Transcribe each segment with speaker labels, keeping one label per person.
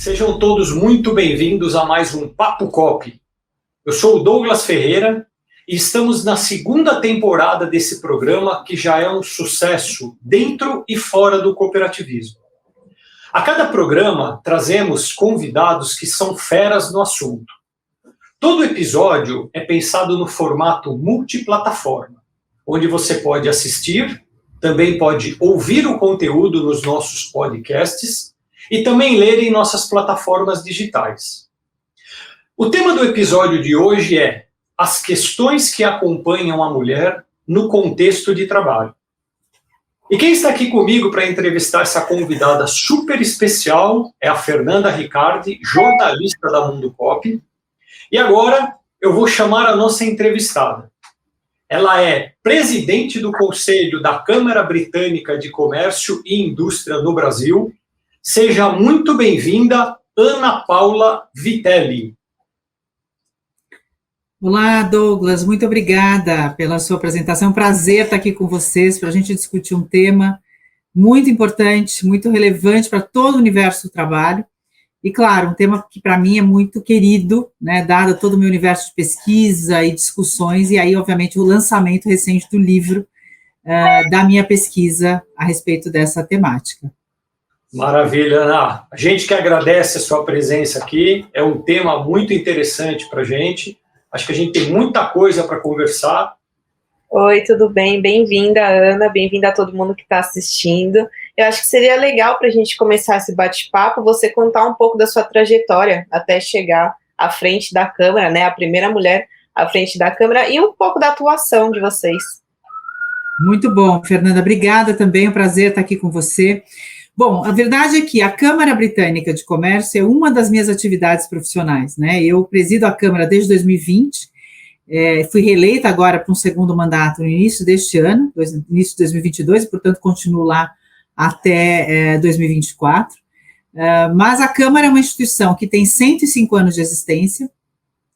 Speaker 1: Sejam todos muito bem-vindos a mais um Papo Cop. Eu sou o Douglas Ferreira e estamos na segunda temporada desse programa que já é um sucesso dentro e fora do cooperativismo. A cada programa trazemos convidados que são feras no assunto. Todo episódio é pensado no formato multiplataforma, onde você pode assistir, também pode ouvir o conteúdo nos nossos podcasts e também ler em nossas plataformas digitais. O tema do episódio de hoje é as questões que acompanham a mulher no contexto de trabalho. E quem está aqui comigo para entrevistar essa convidada super especial é a Fernanda Ricardi, jornalista da Mundo Cop. E agora eu vou chamar a nossa entrevistada. Ela é presidente do Conselho da Câmara Britânica de Comércio e Indústria no Brasil. Seja muito bem-vinda, Ana Paula Vitelli.
Speaker 2: Olá, Douglas, muito obrigada pela sua apresentação. É um prazer estar aqui com vocês para a gente discutir um tema muito importante, muito relevante para todo o universo do trabalho. E, claro, um tema que para mim é muito querido, né, dado todo o meu universo de pesquisa e discussões, e aí, obviamente, o lançamento recente do livro da minha pesquisa a respeito dessa temática.
Speaker 1: Maravilha, Ana. A gente que agradece a sua presença aqui, é um tema muito interessante para a gente. Acho que a gente tem muita coisa para conversar.
Speaker 3: Oi, tudo bem? Bem-vinda, Ana, bem-vinda a todo mundo que está assistindo. Eu acho que seria legal para a gente começar esse bate-papo, você contar um pouco da sua trajetória até chegar à frente da Câmara, né, a primeira mulher à frente da Câmara, e um pouco da atuação de vocês.
Speaker 2: Muito bom, Fernanda, obrigada também, é um prazer estar aqui com você. Bom, a verdade é que a Câmara Britânica de Comércio é uma das minhas atividades profissionais, né? Eu presido a Câmara desde 2020, fui reeleita agora para um segundo mandato no início deste ano, início de 2022, e, portanto, continuo lá até 2024. Mas a Câmara é uma instituição que tem 105 anos de existência.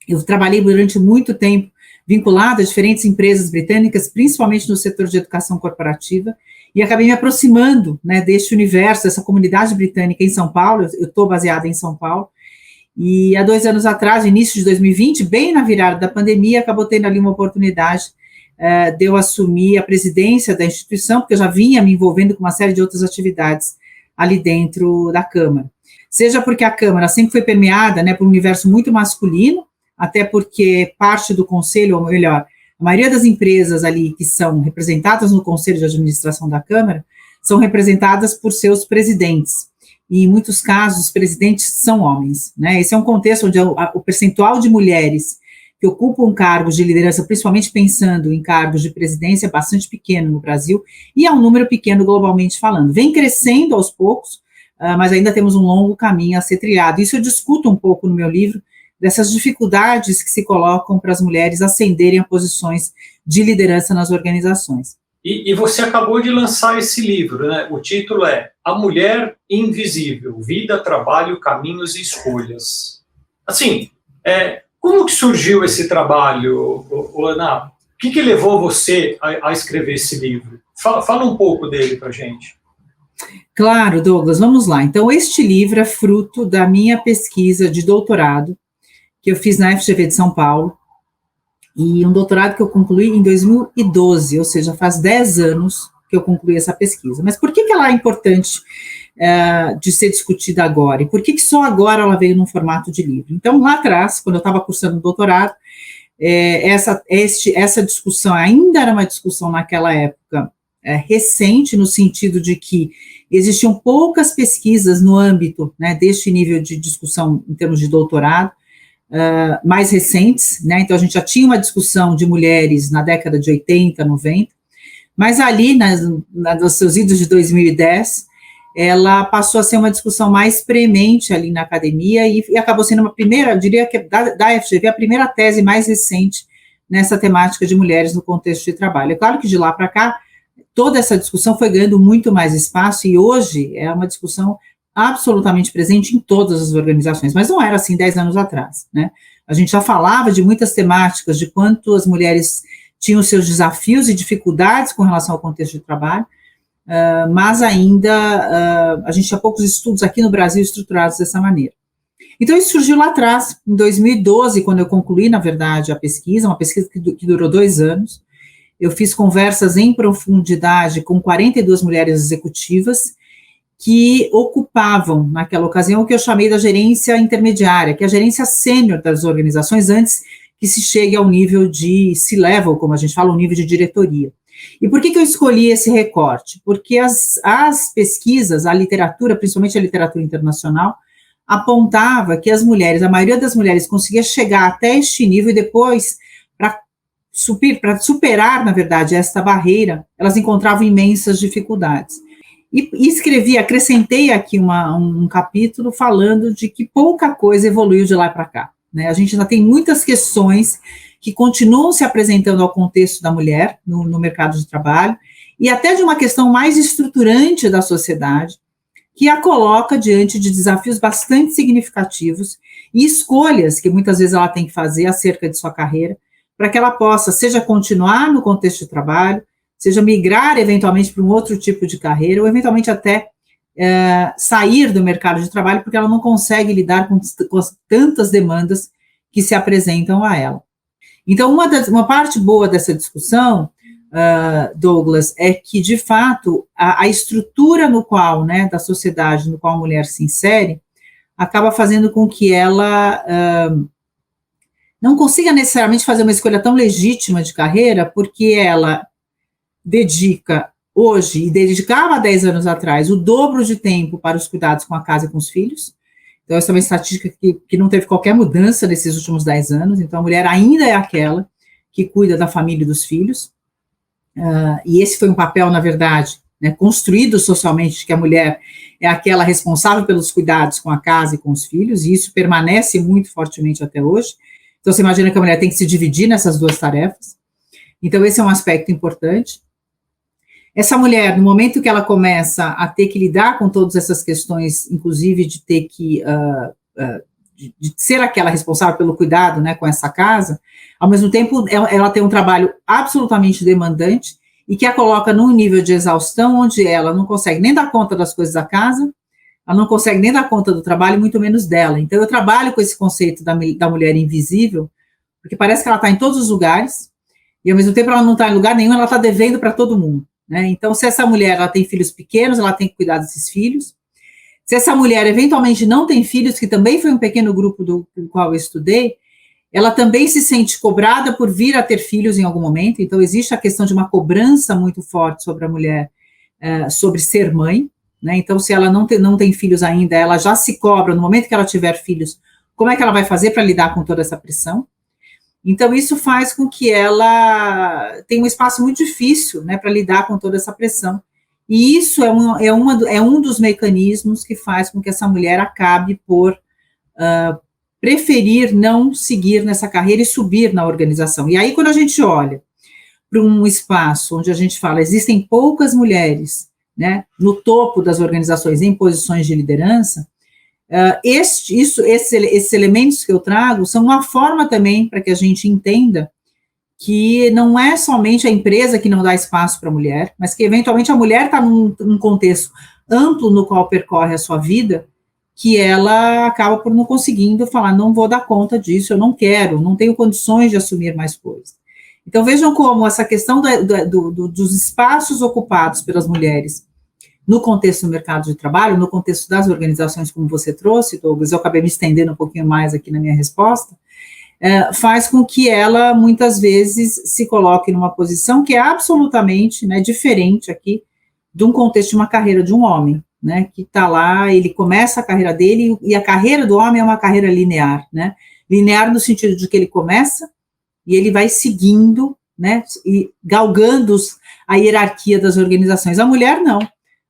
Speaker 2: Eu trabalhei durante muito tempo vinculada a diferentes empresas britânicas, principalmente no setor de educação corporativa, e acabei me aproximando, né, deste universo, dessa comunidade britânica em São Paulo. Eu estou baseada em São Paulo, e há 2 anos atrás, início de 2020, bem na virada da pandemia, acabou tendo ali uma oportunidade de eu assumir a presidência da instituição, porque eu já vinha me envolvendo com uma série de outras atividades ali dentro da Câmara. Seja porque a Câmara sempre foi permeada, né, por um universo muito masculino, até porque parte do conselho, ou melhor, a maioria das empresas ali que são representadas no Conselho de Administração da Câmara são representadas por seus presidentes. E, em muitos casos, os presidentes são homens, né? Esse é um contexto onde o percentual de mulheres que ocupam cargos de liderança, principalmente pensando em cargos de presidência, é bastante pequeno no Brasil, e é um número pequeno globalmente falando. Vem crescendo aos poucos, mas ainda temos um longo caminho a ser trilhado. Isso eu discuto um pouco no meu livro, dessas dificuldades que se colocam para as mulheres ascenderem a posições de liderança nas organizações.
Speaker 1: E você acabou de lançar esse livro, né? O título é A Mulher Invisível, Vida, Trabalho, Caminhos e Escolhas. Assim, como que surgiu esse trabalho, Ana? O que levou você a escrever esse livro? Fala um pouco dele para a gente.
Speaker 2: Claro, Douglas, vamos lá. Então, este livro é fruto da minha pesquisa de doutorado, que eu fiz na FGV de São Paulo, e um doutorado que eu concluí em 2012, ou seja, faz 10 anos que eu concluí essa pesquisa. Mas por que ela é importante de ser discutida agora? E por que só agora ela veio num formato de livro? Então, lá atrás, quando eu estava cursando o doutorado, essa discussão ainda era uma discussão naquela época recente, no sentido de que existiam poucas pesquisas no âmbito, né, deste nível de discussão em termos de doutorado, mais recentes, né? Então a gente já tinha uma discussão de mulheres na década de 80, 90, mas ali, nos seus idos de 2010, ela passou a ser uma discussão mais premente ali na academia e acabou sendo uma primeira, eu diria que da FGV, a primeira tese mais recente nessa temática de mulheres no contexto de trabalho. É claro que de lá para cá, toda essa discussão foi ganhando muito mais espaço e hoje é uma discussão absolutamente presente em todas as organizações, mas não era assim 10 anos atrás, né? A gente já falava de muitas temáticas, de quanto as mulheres tinham seus desafios e dificuldades com relação ao contexto de trabalho, mas ainda a gente tinha poucos estudos aqui no Brasil estruturados dessa maneira. Então, isso surgiu lá atrás, em 2012, quando eu concluí, na verdade, a pesquisa, uma pesquisa que durou 2 anos. Eu fiz conversas em profundidade com 42 mulheres executivas que ocupavam, naquela ocasião, o que eu chamei da gerência intermediária, que é a gerência sênior das organizações, antes que se chegue ao nível de C-level, como a gente fala, o nível de diretoria. E por que eu escolhi esse recorte? Porque as pesquisas, a literatura, principalmente a literatura internacional, apontava que as mulheres, a maioria das mulheres conseguia chegar até este nível e depois, para superar, na verdade, esta barreira, elas encontravam imensas dificuldades. E escrevi, acrescentei aqui um capítulo falando de que pouca coisa evoluiu de lá para cá, né? A gente ainda tem muitas questões que continuam se apresentando ao contexto da mulher no mercado de trabalho, e até de uma questão mais estruturante da sociedade, que a coloca diante de desafios bastante significativos e escolhas que muitas vezes ela tem que fazer acerca de sua carreira, para que ela possa, seja continuar no contexto de trabalho, seja migrar eventualmente para um outro tipo de carreira, ou eventualmente até sair do mercado de trabalho, porque ela não consegue lidar com tantas demandas que se apresentam a ela. Então, uma parte boa dessa discussão, Douglas, é que, de fato, a estrutura no qual, né, da sociedade no qual a mulher se insere, acaba fazendo com que ela não consiga necessariamente fazer uma escolha tão legítima de carreira, porque ela dedica hoje, e dedicava 10 anos atrás, o dobro de tempo para os cuidados com a casa e com os filhos. Então, essa é uma estatística que não teve qualquer mudança nesses últimos 10 anos. Então, a mulher ainda é aquela que cuida da família e dos filhos. E esse foi um papel, na verdade, né, construído socialmente, de que a mulher é aquela responsável pelos cuidados com a casa e com os filhos, e isso permanece muito fortemente até hoje. Então, você imagina que a mulher tem que se dividir nessas 2 tarefas. Então, esse é um aspecto importante. Essa mulher, no momento que ela começa a ter que lidar com todas essas questões, inclusive de ter que, de ser aquela responsável pelo cuidado, né, com essa casa, ao mesmo tempo ela tem um trabalho absolutamente demandante e que a coloca num nível de exaustão onde ela não consegue nem dar conta das coisas da casa, ela não consegue nem dar conta do trabalho, muito menos dela. Então, eu trabalho com esse conceito da mulher invisível, porque parece que ela está em todos os lugares, e ao mesmo tempo ela não está em lugar nenhum, ela está devendo para todo mundo. Né? Então, se essa mulher ela tem filhos pequenos, ela tem que cuidar desses filhos. Se essa mulher eventualmente não tem filhos, que também foi um pequeno grupo do qual eu estudei, ela também se sente cobrada por vir a ter filhos em algum momento. Então, existe a questão de uma cobrança muito forte sobre a mulher, sobre ser mãe. Né? Então, se ela não tem filhos ainda, ela já se cobra, no momento que ela tiver filhos, como é que ela vai fazer para lidar com toda essa pressão? Então, isso faz com que ela tenha um espaço muito difícil, né, para lidar com toda essa pressão. E isso é um dos mecanismos que faz com que essa mulher acabe por preferir não seguir nessa carreira e subir na organização. E aí, quando a gente olha para um espaço onde a gente fala, existem poucas mulheres, né, no topo das organizações em posições de liderança, esses elementos que eu trago são uma forma também para que a gente entenda que não é somente a empresa que não dá espaço para a mulher, mas que eventualmente a mulher está num contexto amplo no qual percorre a sua vida, que ela acaba por não conseguindo falar, não vou dar conta disso, eu não quero, não tenho condições de assumir mais coisas. Então vejam como essa questão dos espaços ocupados pelas mulheres no contexto do mercado de trabalho, no contexto das organizações, como você trouxe, Douglas, eu acabei me estendendo um pouquinho mais aqui na minha resposta, faz com que ela, muitas vezes, se coloque numa posição que é absolutamente, né, diferente aqui de um contexto de uma carreira de um homem, né, que está lá, ele começa a carreira dele, e a carreira do homem é uma carreira linear, né, linear no sentido de que ele começa e ele vai seguindo, né, e galgando a hierarquia das organizações. A mulher, não.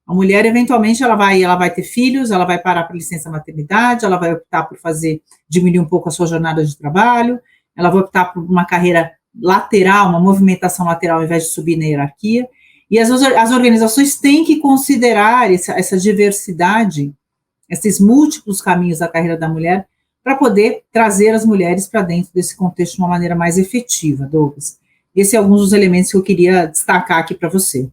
Speaker 2: A mulher, eventualmente, ela vai ter filhos, ela vai parar para licença maternidade, ela vai optar por diminuir um pouco a sua jornada de trabalho, ela vai optar por uma carreira lateral, uma movimentação lateral, ao invés de subir na hierarquia. E as organizações têm que considerar essa diversidade, esses múltiplos caminhos da carreira da mulher, para poder trazer as mulheres para dentro desse contexto de uma maneira mais efetiva, Douglas. Esses são alguns dos elementos que eu queria destacar aqui para você.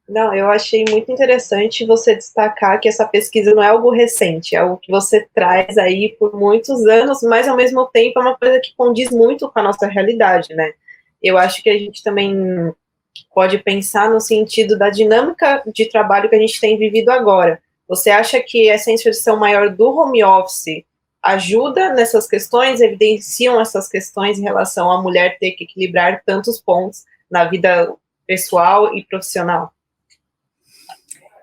Speaker 3: Não, eu achei muito interessante você destacar que essa pesquisa não é algo recente, é algo que você traz aí por muitos anos, mas ao mesmo tempo é uma coisa que condiz muito com a nossa realidade, né? Eu acho que a gente também pode pensar no sentido da dinâmica de trabalho que a gente tem vivido agora. Você acha que essa inserção maior do home office ajuda nessas questões, evidenciam essas questões em relação à mulher ter que equilibrar tantos pontos na vida pessoal e profissional?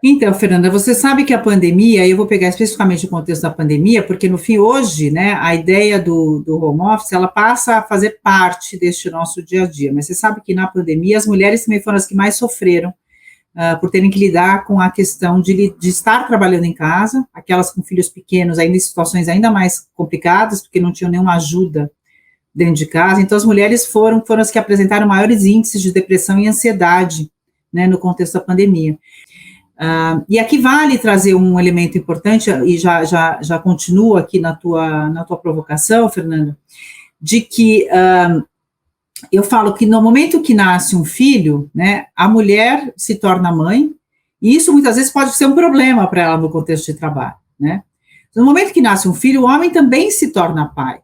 Speaker 2: Então, Fernanda, você sabe que a pandemia, eu vou pegar especificamente o contexto da pandemia, porque no fim, hoje, né, a ideia do home office, ela passa a fazer parte deste nosso dia a dia, mas você sabe que na pandemia as mulheres também foram as que mais sofreram por terem que lidar com a questão de estar trabalhando em casa, aquelas com filhos pequenos, ainda em situações ainda mais complicadas, porque não tinham nenhuma ajuda dentro de casa, então as mulheres foram as que apresentaram maiores índices de depressão e ansiedade, né, no contexto da pandemia. E aqui vale trazer um elemento importante, e já continuo aqui na tua provocação, Fernanda, de que eu falo que no momento que nasce um filho, né, a mulher se torna mãe, e isso muitas vezes pode ser um problema para ela no contexto de trabalho, né? No momento que nasce um filho, o homem também se torna pai.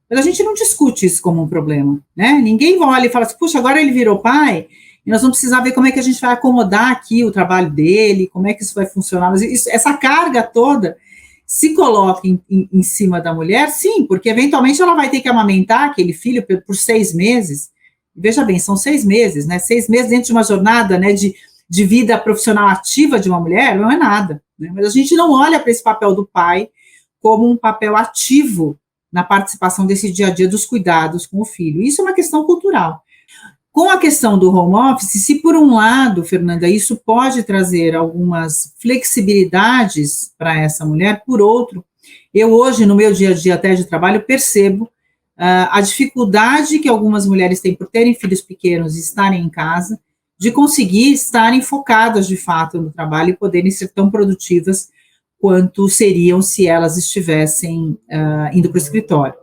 Speaker 2: Mas a gente não discute isso como um problema, né? Ninguém olha e fala assim, puxa, agora ele virou pai, e nós vamos precisar ver como é que a gente vai acomodar aqui o trabalho dele, como é que isso vai funcionar. Mas essa carga toda se coloca em cima da mulher, sim, porque eventualmente ela vai ter que amamentar aquele filho por 6 meses. Veja bem, são 6 meses, né? 6 meses dentro de uma jornada, né, de vida profissional ativa de uma mulher, não é nada, né? Mas a gente não olha para esse papel do pai como um papel ativo na participação desse dia a dia dos cuidados com o filho. Isso é uma questão cultural. Com a questão do home office, se por um lado, Fernanda, isso pode trazer algumas flexibilidades para essa mulher, por outro, eu hoje, no meu dia a dia até de trabalho, percebo a dificuldade que algumas mulheres têm por terem filhos pequenos e estarem em casa, de conseguir estarem focadas de fato no trabalho e poderem ser tão produtivas quanto seriam se elas estivessem indo para o escritório.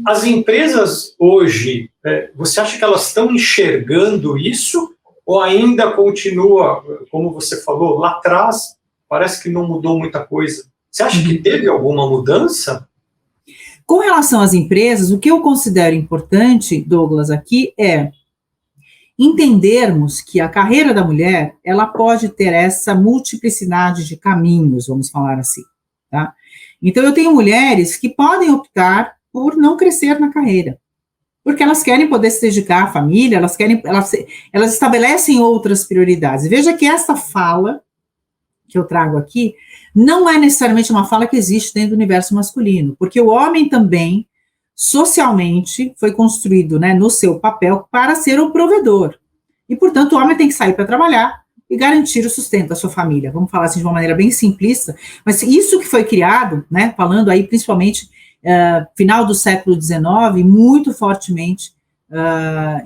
Speaker 1: As empresas hoje, você acha que elas estão enxergando isso ou ainda continua, como você falou, lá atrás, parece que não mudou muita coisa? Você acha que teve alguma mudança?
Speaker 2: Com relação às empresas, o que eu considero importante, Douglas, aqui é entendermos que a carreira da mulher, ela pode ter essa multiplicidade de caminhos, vamos falar assim, tá? Então, eu tenho mulheres que podem optar por não crescer na carreira, porque elas querem poder se dedicar à família, elas estabelecem outras prioridades. Veja que essa fala que eu trago aqui não é necessariamente uma fala que existe dentro do universo masculino, porque o homem também, socialmente, foi construído, né, no seu papel para ser o provedor. E, portanto, o homem tem que sair para trabalhar e garantir o sustento da sua família. Vamos falar assim de uma maneira bem simplista, mas isso que foi criado, né, falando aí principalmente final do século XIX, muito fortemente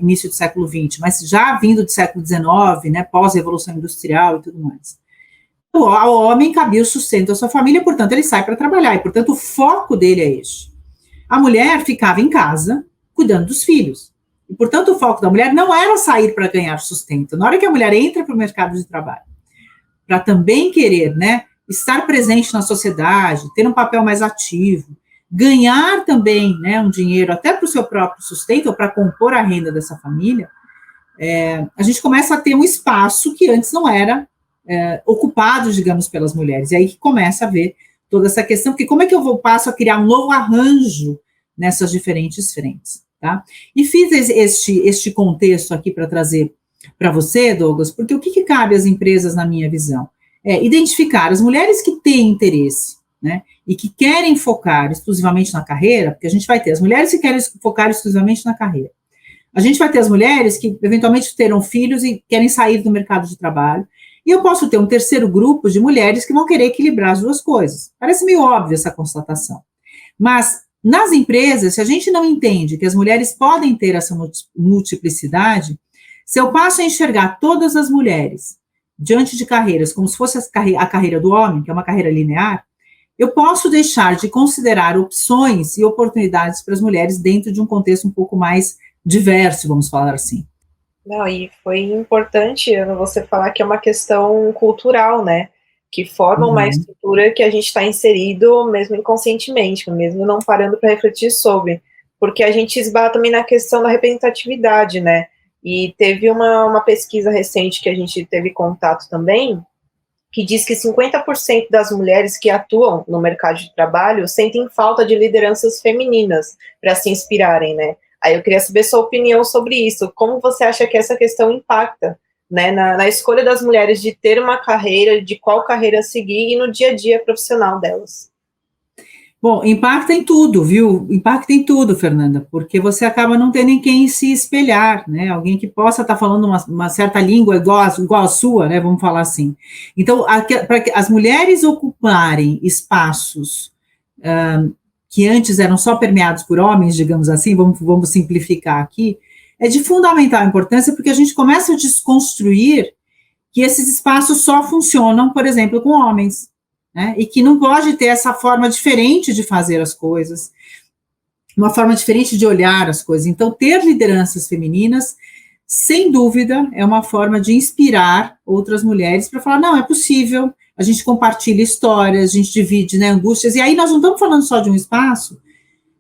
Speaker 2: início do século XX, mas já vindo do século XIX, né, pós-revolução industrial e tudo mais. Ao homem cabia o sustento da sua família, portanto, ele sai para trabalhar, e, portanto, o foco dele é este. A mulher ficava em casa, cuidando dos filhos. E, portanto, o foco da mulher não era sair para ganhar sustento. Na hora que a mulher entra para o mercado de trabalho, para também querer, né, estar presente na sociedade, ter um papel mais ativo, ganhar também, né, um dinheiro até para o seu próprio sustento, ou para compor a renda dessa família, a gente começa a ter um espaço que antes não era ocupado, digamos, pelas mulheres. E aí que começa a ver toda essa questão, porque como é que eu passo a criar um novo arranjo nessas diferentes frentes, tá? E fiz este contexto aqui para trazer para você, Douglas, porque o que cabe às empresas, na minha visão? É identificar as mulheres que têm interesse, né, e que querem focar exclusivamente na carreira, porque a gente vai ter as mulheres que querem focar exclusivamente na carreira. A gente vai ter as mulheres que eventualmente terão filhos e querem sair do mercado de trabalho. E eu posso ter um terceiro grupo de mulheres que vão querer equilibrar as duas coisas. Parece meio óbvio essa constatação. Mas, nas empresas, se a gente não entende que as mulheres podem ter essa multiplicidade, se eu passo a enxergar todas as mulheres diante de carreiras como se fosse a carreira do homem, que é uma carreira linear, eu posso deixar de considerar opções e oportunidades para as mulheres dentro de um contexto um pouco mais diverso, vamos falar assim.
Speaker 3: Não, e foi importante, Ana, você falar que é uma questão cultural, né? Que forma uma estrutura que a gente está inserido mesmo inconscientemente, mesmo não parando para refletir sobre. Porque a gente esbarra também na questão da representatividade, né? E teve uma pesquisa recente que a gente teve contato também, que diz que 50% das mulheres que atuam no mercado de trabalho sentem falta de lideranças femininas para se inspirarem, né? Aí eu queria saber sua opinião sobre isso. Como você acha que essa questão impacta, né, na escolha das mulheres de ter uma carreira, de qual carreira seguir e no dia a dia profissional delas?
Speaker 2: Bom, impacta em tudo, viu? Impacta em tudo, Fernanda, porque você acaba não tendo em quem se espelhar, né? Alguém que possa estar falando uma certa língua igual a sua, né? Vamos falar assim. Então, para que as mulheres ocuparem espaços que antes eram só permeados por homens, digamos assim, vamos simplificar aqui, é de fundamental importância, porque a gente começa a desconstruir que esses espaços só funcionam, por exemplo, com homens, né? E que não pode ter essa forma diferente de fazer as coisas, uma forma diferente de olhar as coisas. Então, ter lideranças femininas, sem dúvida, é uma forma de inspirar outras mulheres para falar, não, é possível, a gente compartilha histórias, a gente divide, né, angústias, e aí nós não estamos falando só de um espaço,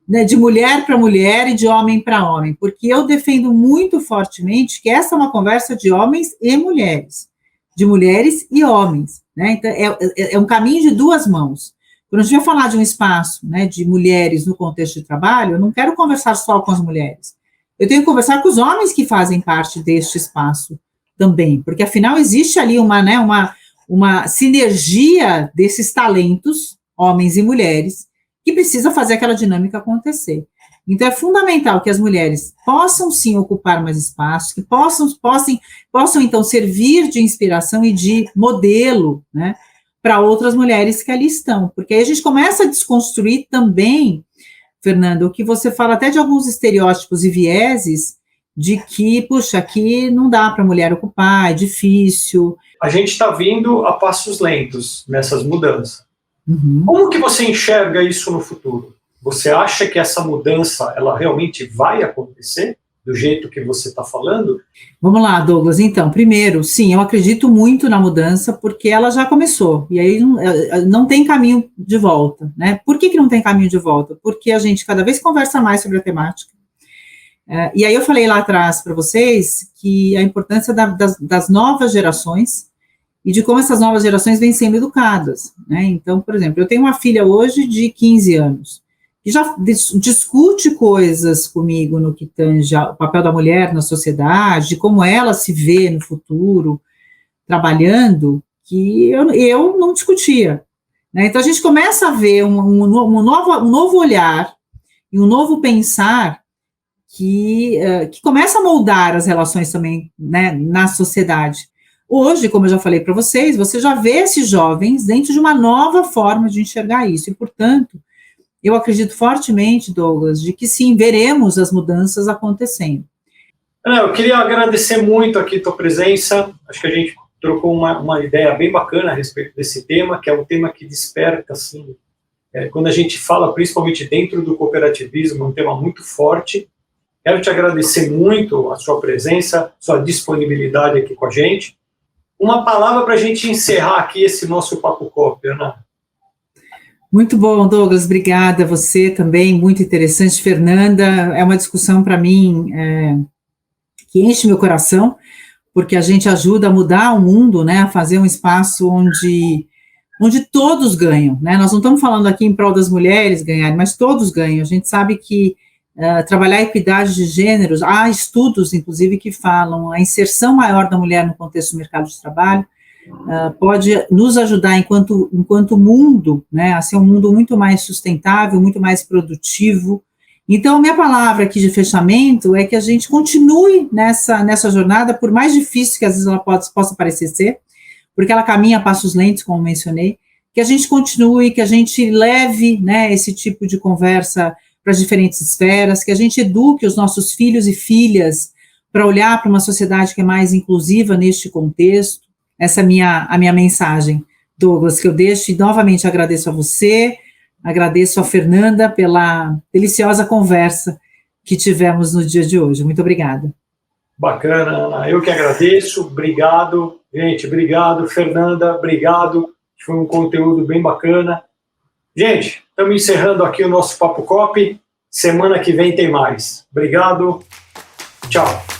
Speaker 2: né, de mulher para mulher e de homem para homem, porque eu defendo muito fortemente que essa é uma conversa de homens e mulheres, de mulheres e homens, né? Então, é um caminho de duas mãos. Quando a gente vai falar de um espaço, né, de mulheres no contexto de trabalho, eu não quero conversar só com as mulheres, eu tenho que conversar com os homens que fazem parte deste espaço também, porque afinal existe ali uma sinergia desses talentos, homens e mulheres, que precisa fazer aquela dinâmica acontecer. Então, é fundamental que as mulheres possam, sim, ocupar mais espaços, que possam então, servir de inspiração e de modelo, né, para outras mulheres que ali estão. Porque aí a gente começa a desconstruir também, Fernando, o que você fala até de alguns estereótipos e vieses de que, puxa, aqui não dá para a mulher ocupar, é difícil.
Speaker 1: A gente está vindo a passos lentos nessas mudanças.
Speaker 2: Uhum.
Speaker 1: Como que você enxerga isso no futuro? Você acha que essa mudança, ela realmente vai acontecer do jeito que você está falando?
Speaker 2: Vamos lá, Douglas. Então, primeiro, sim, eu acredito muito na mudança porque ela já começou, e aí não tem caminho de volta, né? Por que não tem caminho de volta? Porque a gente cada vez conversa mais sobre a temática. E aí eu falei lá atrás para vocês que a importância das novas gerações e de como essas novas gerações vêm sendo educadas, né? Então, por exemplo, eu tenho uma filha hoje de 15 anos, que já discute coisas comigo no que tange o papel da mulher na sociedade, de como ela se vê no futuro, trabalhando, que eu não discutia, né? Então, a gente começa a ver um novo olhar e um novo pensar que começa a moldar as relações também, né, na sociedade. Hoje, como eu já falei para vocês, você já vê esses jovens dentro de uma nova forma de enxergar isso, e, portanto, eu acredito fortemente, Douglas, de que sim, veremos as mudanças acontecendo.
Speaker 1: Eu queria agradecer muito aqui a tua presença, acho que a gente trocou uma ideia bem bacana a respeito desse tema, que é um tema que desperta, assim, quando a gente fala, principalmente dentro do cooperativismo, um tema muito forte. Quero te agradecer muito a sua presença, sua disponibilidade aqui com a gente. Uma palavra para a gente encerrar aqui esse nosso Papo Cop, Ana.
Speaker 2: Muito bom, Douglas, obrigada. Você também, muito interessante. Fernanda, é uma discussão para mim que enche meu coração, porque a gente ajuda a mudar o mundo, né, a fazer um espaço onde todos ganham, né? Nós não estamos falando aqui em prol das mulheres ganharem, mas todos ganham. A gente sabe que trabalhar a equidade de gêneros, há estudos, inclusive, que falam a inserção maior da mulher no contexto do mercado de trabalho pode nos ajudar enquanto mundo, né, a ser um mundo muito mais sustentável, muito mais produtivo. Então, minha palavra aqui de fechamento é que a gente continue nessa jornada, por mais difícil que às vezes ela possa parecer ser, porque ela caminha a passos lentos, como mencionei, que a gente continue, que a gente leve, né, esse tipo de conversa para as diferentes esferas, que a gente eduque os nossos filhos e filhas para olhar para uma sociedade que é mais inclusiva neste contexto. Essa é a minha mensagem, Douglas, que eu deixo, e novamente agradeço a você, agradeço a Fernanda pela deliciosa conversa que tivemos no dia de hoje. Muito obrigada.
Speaker 1: Bacana, Ana. Eu que agradeço. Obrigado. Gente, obrigado. Fernanda, obrigado. Foi um conteúdo bem bacana. Gente, estamos encerrando aqui o nosso Papo Cop. Semana que vem tem mais. Obrigado. Tchau.